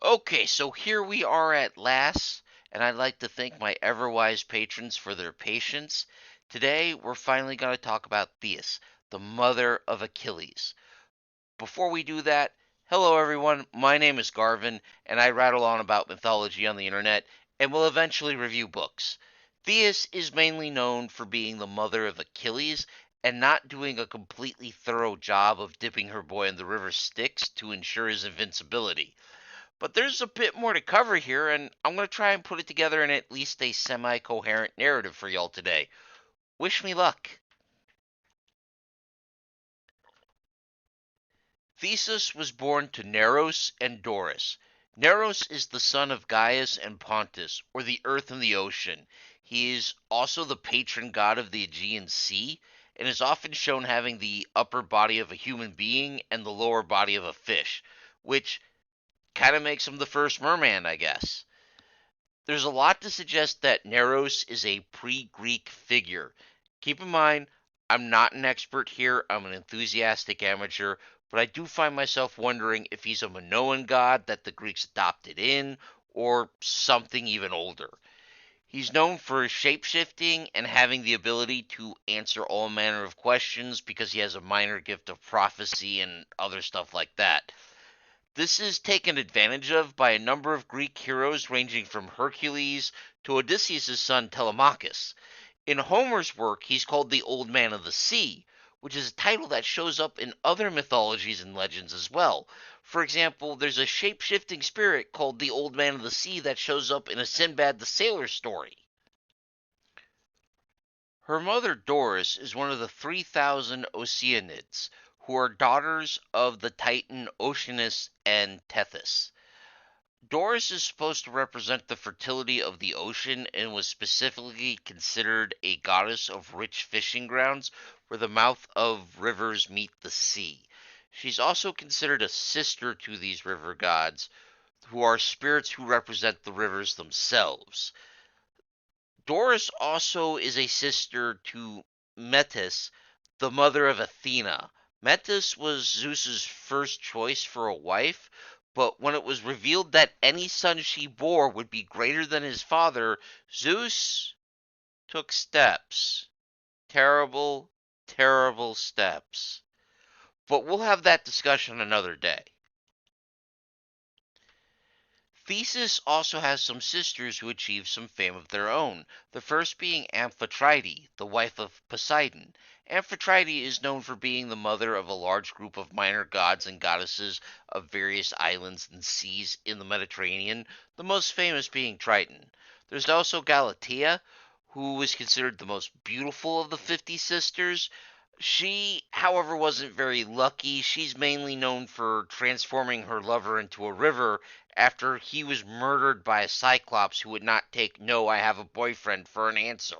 Okay, so here we are at last, and I'd like to thank my ever-wise patrons for their patience. Today, we're finally going to talk about Thetis, the mother of Achilles. Before we do that, hello everyone, my name is Garvin, and I rattle on about mythology on the internet, and will eventually review books. Thetis is mainly known for being the mother of Achilles, and not doing a completely thorough job of dipping her boy in the river Styx to ensure his invincibility. But there's a bit more to cover here, and I'm going to try and put it together in at least a semi coherent narrative for y'all today. Wish me luck. Theseus was born to Neros and Doris. Neros is the son of Gaius and Pontus, or the earth and the ocean. He is also the patron god of the Aegean Sea, and is often shown having the upper body of a human being and the lower body of a fish, which kind of makes him the first merman, I guess. There's a lot to suggest that Neros is a pre Greek figure. Keep in mind, I'm not an expert here, I'm an enthusiastic amateur, but I do find myself wondering if he's a Minoan god that the Greeks adopted in, or something even older. He's known for shapeshifting and having the ability to answer all manner of questions because he has a minor gift of prophecy and other stuff like that. This is taken advantage of by a number of Greek heroes ranging from Hercules to Odysseus' son Telemachus. In Homer's work, he's called the Old Man of the Sea, which is a title that shows up in other mythologies and legends as well. For example, there's a shape-shifting spirit called the Old Man of the Sea that shows up in a Sinbad the Sailor story. Her mother Doris is one of the 3,000 Oceanids, who are daughters of the Titan Oceanus and Tethys. Doris is supposed to represent the fertility of the ocean and was specifically considered a goddess of rich fishing grounds where the mouth of rivers meet the sea. She's also considered a sister to these river gods, who are spirits who represent the rivers themselves. Doris also is a sister to Metis, the mother of Athena. Metis was Zeus's first choice for a wife, but when it was revealed that any son she bore would be greater than his father, Zeus took steps. Terrible, terrible steps. But we'll have that discussion another day. Theseus also has some sisters who achieved some fame of their own, the first being Amphitrite, the wife of Poseidon. Amphitrite is known for being the mother of a large group of minor gods and goddesses of various islands and seas in the Mediterranean, the most famous being Triton. There's also Galatea, who was considered the most beautiful of the 50 sisters. She, however, wasn't very lucky. She's mainly known for transforming her lover into a river after he was murdered by a cyclops who would not take "no, I have a boyfriend" for an answer.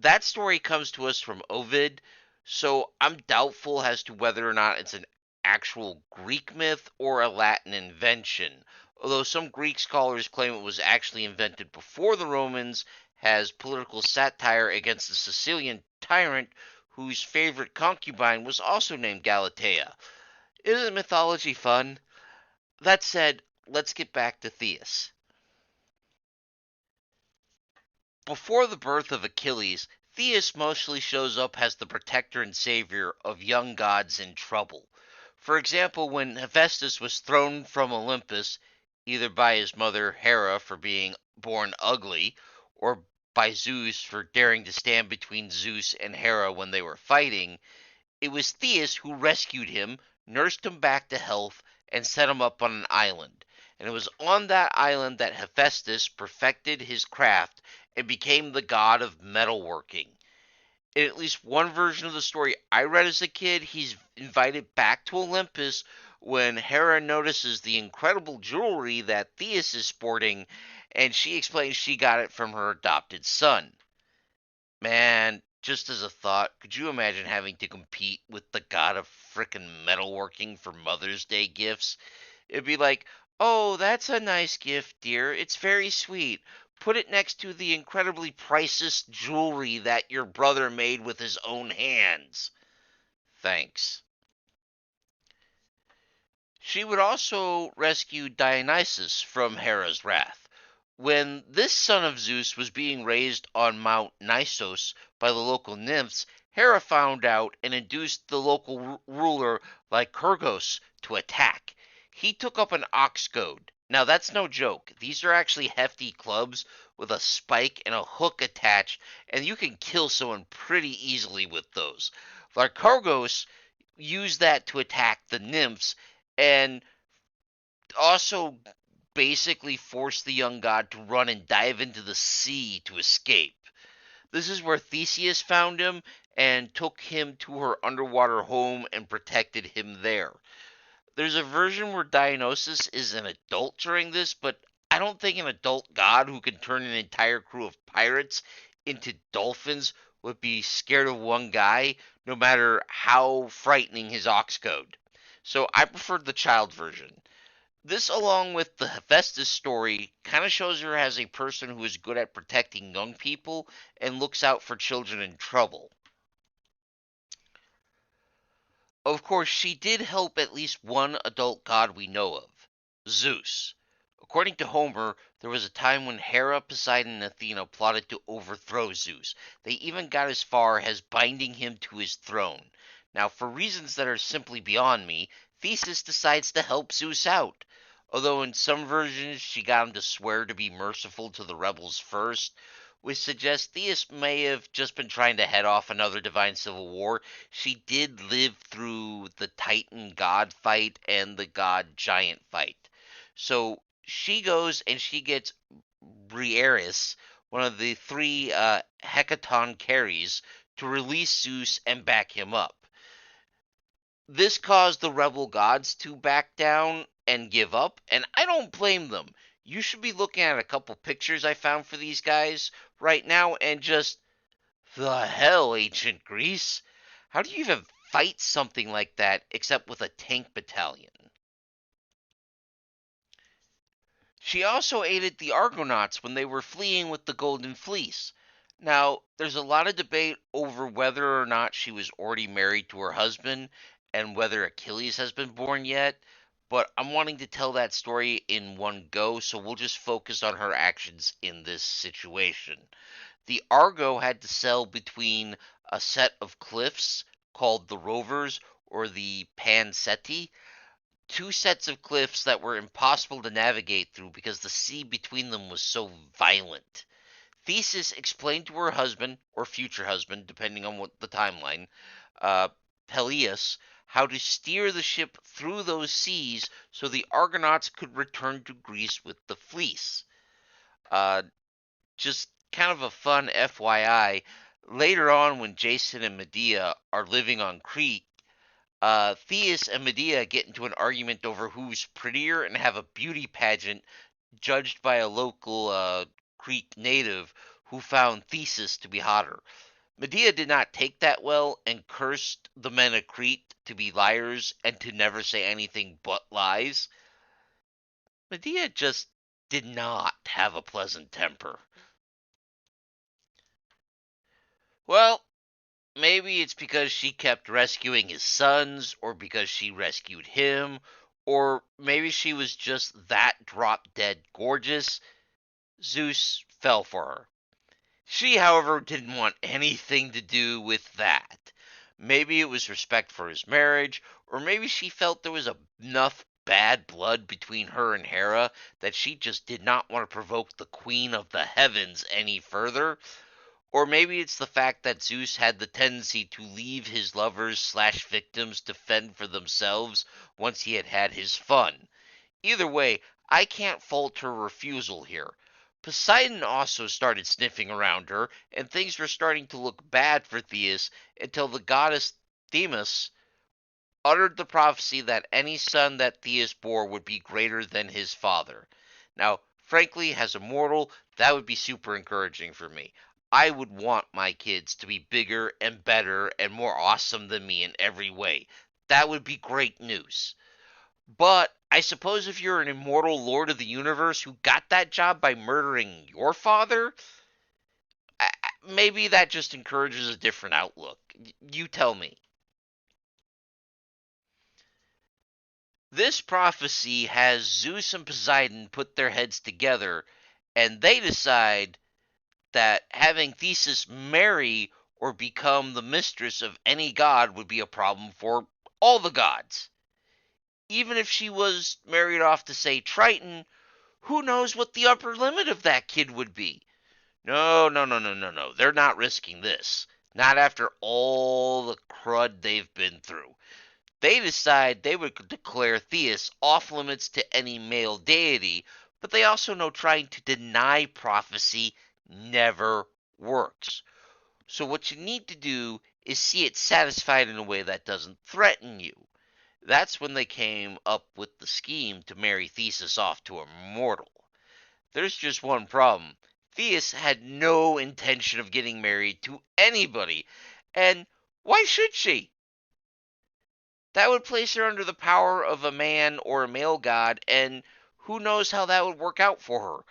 That story comes to us from Ovid, so I'm doubtful as to whether or not it's an actual Greek myth or a Latin invention. Although some Greek scholars claim it was actually invented before the Romans, has political satire against the Sicilian tyrant whose favorite concubine was also named Galatea. Isn't mythology fun? That said, let's get back to Thetis. Before the birth of Achilles, Thetis mostly shows up as the protector and savior of young gods in trouble. For example, when Hephaestus was thrown from Olympus, either by his mother Hera for being born ugly, or by Zeus for daring to stand between Zeus and Hera when they were fighting, it was Thetis who rescued him, nursed him back to health, and set him up on an island. And it was on that island that Hephaestus perfected his craft and became the god of metalworking. In at least one version of the story I read as a kid, he's invited back to Olympus when Hera notices the incredible jewelry that Thetis is sporting, and she explains she got it from her adopted son. Man, just as a thought, could you imagine having to compete with the god of frickin' metalworking for Mother's Day gifts? It'd be like, oh, that's a nice gift, dear. It's very sweet. Put it next to the incredibly priceless jewelry that your brother made with his own hands. Thanks. She would also rescue Dionysus from Hera's wrath. When this son of Zeus was being raised on Mount Nissos by the local nymphs, Hera found out and induced the local ruler Lycurgus to attack. He took up an ox goad. Now that's no joke. These are actually hefty clubs with a spike and a hook attached, and you can kill someone pretty easily with those. Lycurgus used that to attack the nymphs and also basically forced the young god to run and dive into the sea to escape. This is where Theseus found him and took him to her underwater home and protected him there. There's a version where Dionysus is an adult during this, but I don't think an adult god who can turn an entire crew of pirates into dolphins would be scared of one guy, no matter how frightening his ox goad. So I preferred the child version. This, along with the Hephaestus story, kind of shows her as a person who is good at protecting young people and looks out for children in trouble. Of course, she did help at least one adult god we know of, Zeus. According to Homer, there was a time when Hera, Poseidon, and Athena plotted to overthrow Zeus. They even got as far as binding him to his throne. Now, for reasons that are simply beyond me, Thetis decides to help Zeus out. Although in some versions she got him to swear to be merciful to the rebels first, which suggests Thetis may have just been trying to head off another divine civil war. She did live through the Titan god fight and the god giant fight. So she goes and she gets Briareus, one of the three Hecaton carries, to release Zeus and back him up. This caused the rebel gods to back down and give up, and I don't blame them. You should be looking at a couple pictures I found for these guys right now and just, the hell, ancient Greece? How do you even fight something like that except with a tank battalion? She also aided the Argonauts when they were fleeing with the Golden Fleece. Now, there's a lot of debate over whether or not she was already married to her husband and whether Achilles has been born yet, but I'm wanting to tell that story in one go, so we'll just focus on her actions in this situation. The Argo had to sail between a set of cliffs called the Rovers or the Panseti, two sets of cliffs that were impossible to navigate through because the sea between them was so violent. Theseus explained to her husband, or future husband, depending on what the timeline, uh, Peleus, how to steer the ship through those seas so the Argonauts could return to Greece with the fleece. Uh, just kind of a fun FYI. Later on, when Jason and Medea are living on Crete, Theus and Medea get into an argument over who's prettier and have a beauty pageant judged by a local Crete native who found Theseus to be hotter. Medea did not take that well and cursed the men of Crete to be liars and to never say anything but lies. Medea just did not have a pleasant temper. Well, maybe it's because she kept rescuing his sons, or because she rescued him, or maybe she was just that drop dead gorgeous. Zeus fell for her. She, however, didn't want anything to do with that. Maybe it was respect for his marriage, or maybe she felt there was enough bad blood between her and Hera that she just did not want to provoke the Queen of the Heavens any further. Or maybe it's the fact that Zeus had the tendency to leave his lovers slash victims to fend for themselves once he had had his fun. Either way, I can't fault her refusal here. Poseidon also started sniffing around her, and things were starting to look bad for Thetis until the goddess Themis uttered the prophecy that any son that Thetis bore would be greater than his father. Now, frankly, as a mortal, that would be super encouraging for me. I would want my kids to be bigger and better and more awesome than me in every way. That would be great news. But I suppose if you're an immortal lord of the universe who got that job by murdering your father, maybe that just encourages a different outlook. You tell me. This prophecy has Zeus and Poseidon put their heads together, and they decide that having Thetis marry or become the mistress of any god would be a problem for all the gods. Even if she was married off to, say, Triton, who knows what the upper limit of that kid would be? No, no, no, no, no, no. They're not risking this. Not after all the crud they've been through. They decide they would declare Thetis off limits to any male deity, but they also know trying to deny prophecy never works. So what you need to do is see it satisfied in a way that doesn't threaten you. That's when they came up with the scheme to marry Thetis off to a mortal. There's just one problem. Thetis had no intention of getting married to anybody, and why should she? That would place her under the power of a man or a male god, and who knows how that would work out for her.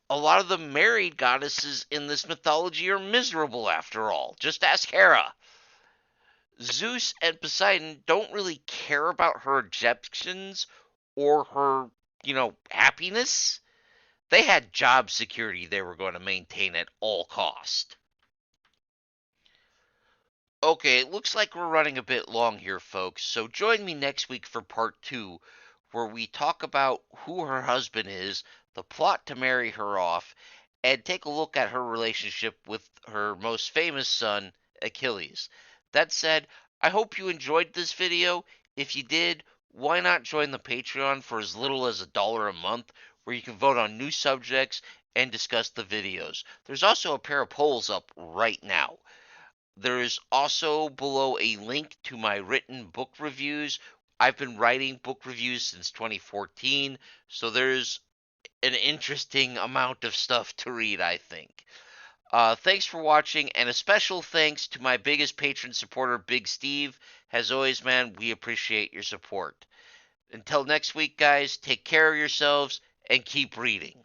A lot of the married goddesses in this mythology are miserable after all. Just ask Hera. Zeus and Poseidon don't really care about her objections or her, happiness. They had job security they were going to maintain at all cost. Okay, it looks like we're running a bit long here, folks, so join me next week for part 2, where we talk about who her husband is, the plot to marry her off, and take a look at her relationship with her most famous son, Achilles. That said, I hope you enjoyed this video. If you did, why not join the Patreon for as little as $1 a month, where you can vote on new subjects and discuss the videos. There's also a pair of polls up right now. There is also below a link to my written book reviews. I've been writing book reviews since 2014, so there's an interesting amount of stuff to read, I think. Thanks for watching, and a special thanks to my biggest patron supporter, Big Steve. As always, man, we appreciate your support. Until next week, guys, take care of yourselves and keep reading.